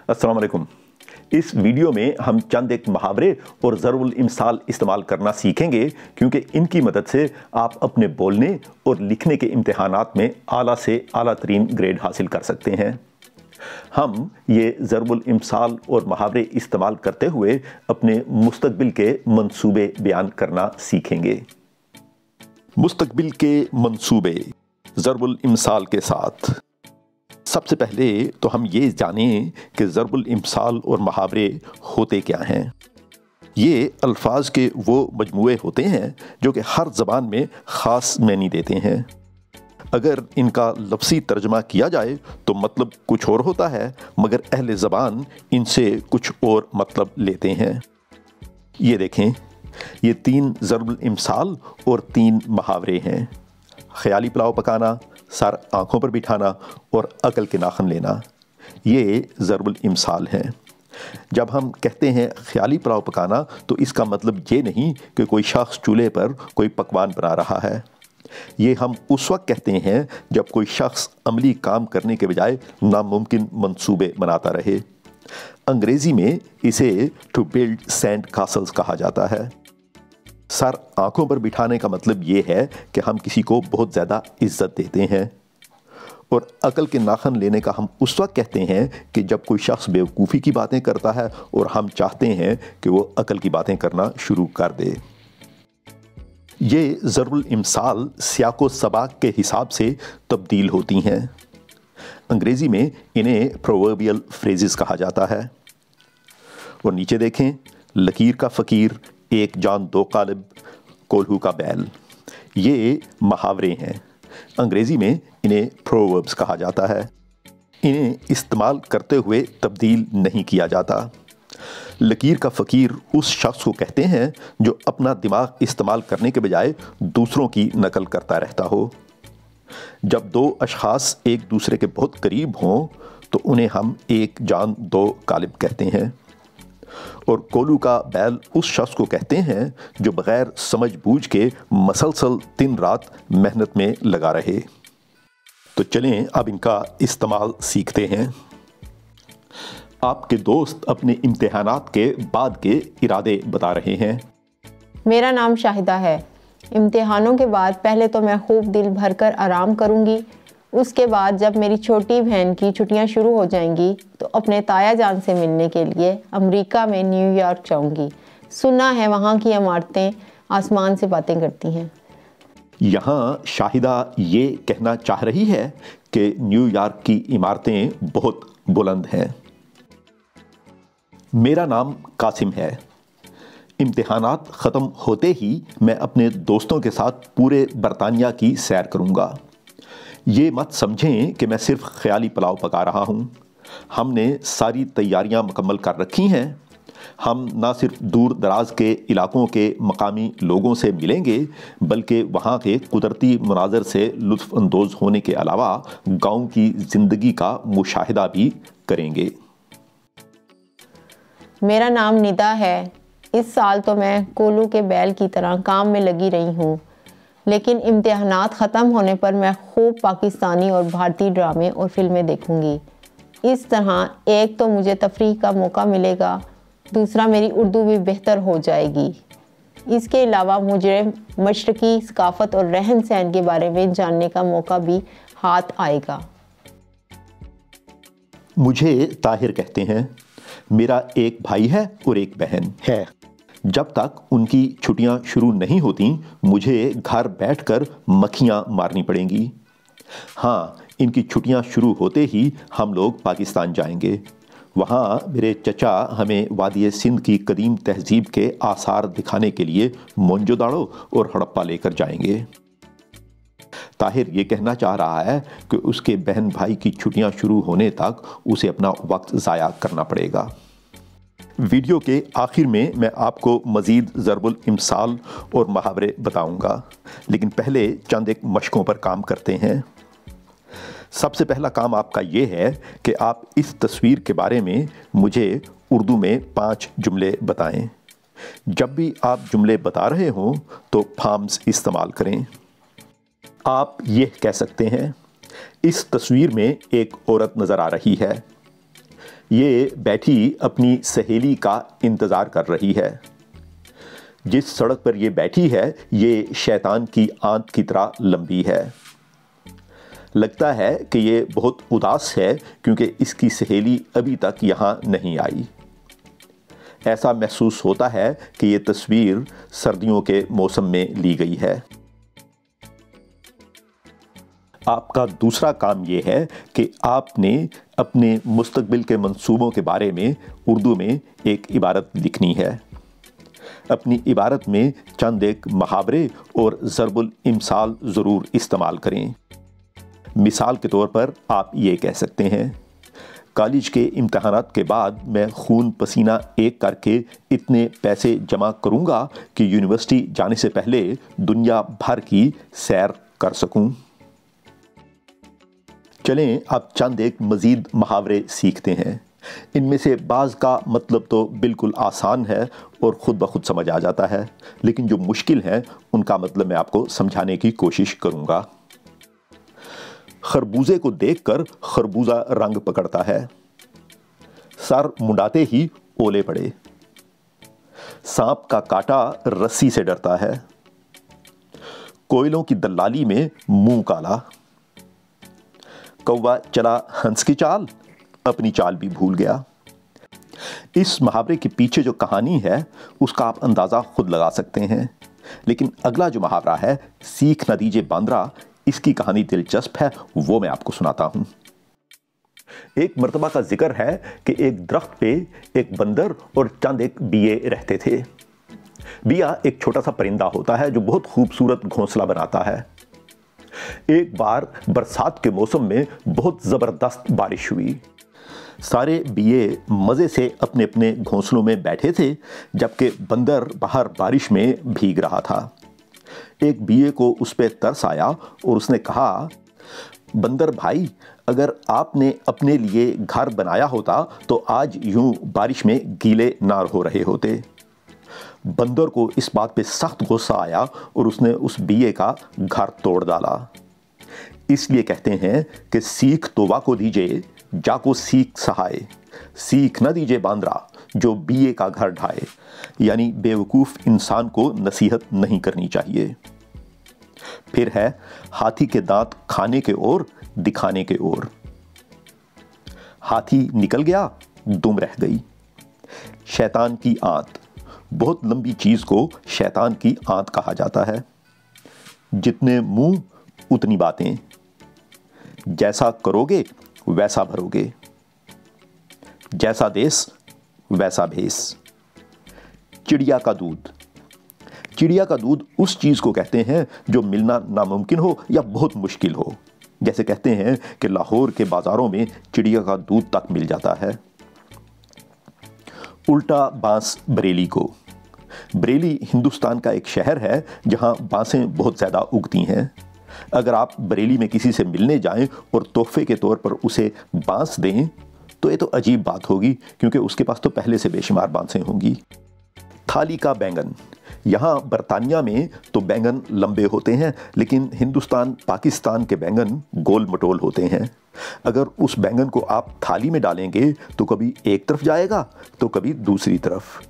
अस्सलाम वालेकुम। इस वीडियो में हम चंद एक मुहावरे और ज़रूरुल इम्साल इस्तेमाल करना सीखेंगे, क्योंकि इनकी मदद से आप अपने बोलने और लिखने के इम्तिहानात में आला से आला तरीन ग्रेड हासिल कर सकते हैं। हम ये ज़रूरुल इम्साल और मुहावरे इस्तेमाल करते हुए अपने मुस्तकबिल के मंसूबे बयान करना सीखेंगे। मुस्तकबिल के मंसूबे ज़रूरुल इम्साल के साथ। सबसे पहले तो हम ये जानें कि ज़रूरुल इम्साल और मुहावरे होते क्या हैं। ये अल्फाज के वो मजमूए होते हैं जो कि हर ज़बान में ख़ास मानी देते हैं। अगर इनका लफ्ज़ी तर्जमा किया जाए तो मतलब कुछ और होता है, मगर अहले ज़बान इनसे कुछ और मतलब लेते हैं। ये देखें, ये 3 ज़रूरुल इम्साल और 3 मुहावरे हैं। ख़याली पुलाव पकाना, सर आँखों पर बिठाना और अकल के नाखन लेना, ये ज़रूरुल इम्साल हैं। जब हम कहते हैं ख़याली पुलाव पकाना तो इसका मतलब ये नहीं कि कोई शख्स चूल्हे पर कोई पकवान बना रहा है। ये हम उस वक्त कहते हैं जब कोई शख्स अमली काम करने के बजाय नामुमकिन मंसूबे बनाता रहे। अंग्रेज़ी में इसे टू बिल्ड सैंड कासल्स कहा जाता है। सर आंखों पर बिठाने का मतलब ये है कि हम किसी को बहुत ज़्यादा इज्जत देते हैं। और अकल के नाखन लेने का हम उस वक्त कहते हैं कि जब कोई शख्स बेवकूफ़ी की बातें करता है और हम चाहते हैं कि वो अकल की बातें करना शुरू कर दे। ये ज़रूरुल इम्साल सियाक़ो सबाक़ के हिसाब से तब्दील होती हैं। अंग्रेज़ी में इन्हें प्रोवर्बियल फ्रेजेस कहा जाता है। और नीचे देखें, लकीर का फ़कीर, एक जान दो कालिब, कोल्हू का बैल, ये मुहावरे हैं। अंग्रेज़ी में इन्हें प्रोवर्ब्स कहा जाता है। इन्हें इस्तेमाल करते हुए तब्दील नहीं किया जाता। लकीर का फ़कीर उस शख्स को कहते हैं जो अपना दिमाग इस्तेमाल करने के बजाय दूसरों की नकल करता रहता हो। जब 2 अशख़ास एक दूसरे के बहुत करीब हों तो उन्हें हम एक जान दो कालिब कहते हैं। और कोल्हू का बैल उस शख्स को कहते हैं जो बग़ैर समझ बूझ के मसलसल दिन रात मेहनत में लगा रहे। तो चलें अब इनका इस्तेमाल सीखते हैं। आपके दोस्त अपने इम्तिहानात के बाद के इरादे बता रहे हैं। मेरा नाम शाहिदा है। इम्तिहानों के बाद पहले तो मैं खूब दिल भर कर आराम करूँगी। उसके बाद जब मेरी छोटी बहन की छुट्टियां शुरू हो जाएंगी तो अपने ताया जान से मिलने के लिए अमेरिका में न्यूयॉर्क जाऊंगी। सुना है वहाँ की इमारतें आसमान से बातें करती हैं। यहाँ शाहिदा ये कहना चाह रही है कि न्यूयॉर्क की इमारतें बहुत बुलंद हैं। मेरा नाम कासिम है। इम्तिहानात ख़त्म होते ही मैं अपने दोस्तों के साथ पूरे बरतानिया की सैर करूँगा। ये मत समझें कि मैं सिर्फ ख़याली पुलाव पका रहा हूँ। हमने सारी तैयारियां मुकम्मल कर रखी हैं। हम ना सिर्फ दूर दराज के इलाकों के मकामी लोगों से मिलेंगे, बल्कि वहाँ के कुदरती मनाज़र से लुत्फ़ अंदोज़ होने के अलावा गाँव की ज़िंदगी का मुशाहिदा भी करेंगे। मेरा नाम निदा है। इस साल तो मैं कोल्हू के बैल की तरह काम में लगी रही हूँ, लेकिन इम्तिहानात ख़त्म होने पर मैं खूब पाकिस्तानी और भारतीय ड्रामे और फिल्में देखूंगी। इस तरह एक तो मुझे तफरीह का मौका मिलेगा, दूसरा मेरी उर्दू भी बेहतर हो जाएगी। इसके अलावा मुझे मशरक़ी सकाफ़त और रहन सहन के बारे में जानने का मौका भी हाथ आएगा। मुझे ताहिर कहते हैं। मेरा एक भाई है और एक बहन है। जब तक उनकी छुट्टियां शुरू नहीं होती मुझे घर बैठकर मक्खियां मारनी पड़ेंगी। हाँ, इनकी छुट्टियां शुरू होते ही हम लोग पाकिस्तान जाएंगे। वहाँ मेरे चचा हमें वादी सिंध की कदीम तहजीब के आसार दिखाने के लिए मोंजोदाड़ो और हड़प्पा लेकर जाएंगे। ताहिर ये कहना चाह रहा है कि उसके बहन भाई की छुट्टियां शुरू होने तक उसे अपना वक्त ज़ाया करना पड़ेगा। वीडियो के आखिर में मैं आपको मज़ीद ज़रूरुल इम्साल और मुहावरे बताऊंगा, लेकिन पहले चंद एक मशकों पर काम करते हैं। सबसे पहला काम आपका ये है कि आप इस तस्वीर के बारे में मुझे उर्दू में 5 जुमले बताएं। जब भी आप जुमले बता रहे हों तो फॉर्म्स इस्तेमाल करें। आप ये कह सकते हैं, इस तस्वीर में एक औरत नज़र आ रही है। یہ بیٹھی اپنی سہیلی کا انتظار کر رہی ہے۔ جس سڑک پر یہ بیٹھی ہے یہ شیطان کی آنت کی طرح لمبی ہے۔ لگتا ہے کہ یہ بہت اداس ہے کیونکہ اس کی سہیلی ابھی تک یہاں نہیں آئی۔ ایسا محسوس ہوتا ہے کہ یہ تصویر سردیوں کے موسم میں لی گئی ہے۔ آپ کا دوسرا کام یہ ہے کہ آپ نے اپنے مستقبل کے منصوبوں کے بارے میں اردو میں ایک عبارت لکھنی ہے۔ اپنی عبارت میں چند ایک محاورے اور ضرب الامثال ضرور استعمال کریں۔ مثال کے طور پر آپ یہ کہہ سکتے ہیں، کالج کے امتحانات کے بعد میں خون پسینہ ایک کر کے اتنے پیسے جمع کروں گا کہ یونیورسٹی جانے سے پہلے دنیا بھر کی سیر کر سکوں۔ چلیں اب چند ایک مزید محاورے سیکھتے ہیں۔ ان میں سے بعض کا مطلب تو بالکل آسان ہے اور خود بخود سمجھ آ جاتا ہے، لیکن جو مشکل ہیں ان کا مطلب میں آپ کو سمجھانے کی کوشش کروں گا۔ خربوزے کو دیکھ کر خربوزہ رنگ پکڑتا ہے، سر منڈاتے ہی اولے پڑے۔ سانپ کا کاٹا رسی سے ڈرتا ہے، کوئلوں کی دلالی میں منہ کالا۔ کوا چلا ہنس کی چال، اپنی چال بھی بھول گیا۔ اس محاورے کے پیچھے جو کہانی ہے اس کا آپ اندازہ خود لگا سکتے ہیں، لیکن اگلا جو محاورہ ہے سیکھ نہ دیجے باندرا، اس کی کہانی دلچسپ ہے، وہ میں آپ کو سناتا ہوں۔ ایک مرتبہ کا ذکر ہے کہ ایک درخت پہ ایک بندر اور چند ایک بیے رہتے تھے۔ بیا ایک چھوٹا سا پرندہ ہوتا ہے جو بہت خوبصورت گھونسلہ بناتا ہے۔ ایک بار برسات کے موسم میں بہت زبردست بارش ہوئی۔ سارے بیے مزے سے اپنے اپنے گھونسلوں میں بیٹھے تھے، جبکہ بندر باہر بارش میں بھیگ رہا تھا۔ ایک بیے کو اس پہ ترس آیا اور اس نے کہا، بندر بھائی، اگر آپ نے اپنے لیے گھر بنایا ہوتا تو آج یوں بارش میں گیلے نہ ہو رہے ہوتے۔ بندر کو اس بات پہ سخت غصہ آیا اور اس نے اس بیے کا گھر توڑ ڈالا۔ اس لیے کہتے ہیں کہ سیکھ توبہ کو دیجے جا کو سیکھ سہائے، سیکھ نہ دیجے باندرا جو بیے کا گھر ڈھائے، یعنی بیوقوف انسان کو نصیحت نہیں کرنی چاہیے۔ پھر ہے ہاتھی کے دانت کھانے کے اور دکھانے کے اور۔ ہاتھی نکل گیا، دم رہ گئی۔ شیطان کی آنت، بہت لمبی چیز کو شیطان کی آنت کہا جاتا ہے۔ جتنے منہ اتنی باتیں، جیسا کرو گے ویسا بھرو گے، جیسا دیس ویسا بھیس۔ چڑیا کا دودھ، چڑیا کا دودھ اس چیز کو کہتے ہیں جو ملنا ناممکن ہو یا بہت مشکل ہو، جیسے کہتے ہیں کہ لاہور کے بازاروں میں چڑیا کا دودھ تک مل جاتا ہے۔ الٹا بانس بریلی کو، بریلی ہندوستان کا ایک شہر ہے جہاں بانسیں بہت زیادہ اگتی ہیں۔ اگر آپ بریلی میں کسی سے ملنے جائیں اور تحفے کے طور پر اسے بانس دیں تو یہ تو عجیب بات ہوگی، کیونکہ اس کے پاس تو پہلے سے بے شمار بانسیں ہوں گی۔ تھالی کا بینگن، یہاں برطانیہ میں تو بینگن لمبے ہوتے ہیں، لیکن ہندوستان پاکستان کے بینگن گول مٹول ہوتے ہیں۔ اگر اس بینگن کو آپ تھالی میں ڈالیں گے تو کبھی ایک طرف جائے گا تو کبھی دوسری طرف۔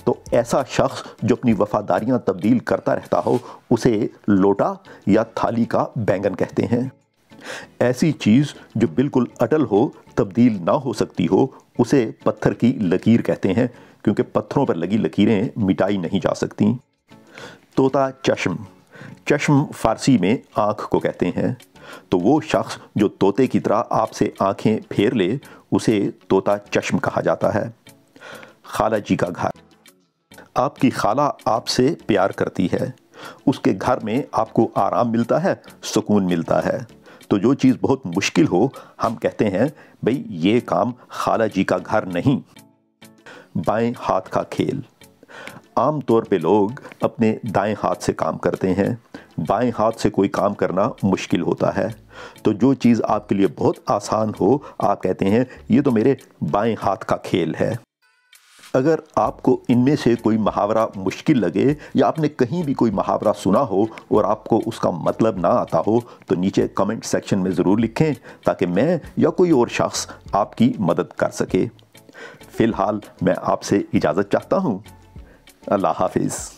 تو ایسا شخص جو اپنی وفاداریاں تبدیل کرتا رہتا ہو اسے لوٹا یا تھالی کا بینگن کہتے ہیں۔ ایسی چیز جو بالکل اٹل ہو، تبدیل نہ ہو سکتی ہو، اسے پتھر کی لکیر کہتے ہیں، کیونکہ پتھروں پر لگی لکیریں مٹائی نہیں جا سکتی۔ طوطا چشم، چشم فارسی میں آنکھ کو کہتے ہیں، تو وہ شخص جو طوطے کی طرح آپ سے آنکھیں پھیر لے اسے طوطا چشم کہا جاتا ہے۔ خالہ جی کا گھر، آپ کی خالہ آپ سے پیار کرتی ہے، اس کے گھر میں آپ کو آرام ملتا ہے، سکون ملتا ہے۔ تو جو چیز بہت مشکل ہو ہم کہتے ہیں بھئی یہ کام خالہ جی کا گھر نہیں۔ بائیں ہاتھ کا کھیل، عام طور پہ لوگ اپنے دائیں ہاتھ سے کام کرتے ہیں، بائیں ہاتھ سے کوئی کام کرنا مشکل ہوتا ہے۔ تو جو چیز آپ کے لیے بہت آسان ہو آپ کہتے ہیں یہ تو میرے بائیں ہاتھ کا کھیل ہے۔ اگر آپ کو ان میں سے کوئی محاورہ مشکل لگے یا آپ نے کہیں بھی کوئی محاورہ سنا ہو اور آپ کو اس کا مطلب نہ آتا ہو تو نیچے کمنٹ سیکشن میں ضرور لکھیں تاکہ میں یا کوئی اور شخص آپ کی مدد کر سکے۔ فی الحال میں آپ سے اجازت چاہتا ہوں۔ اللہ حافظ۔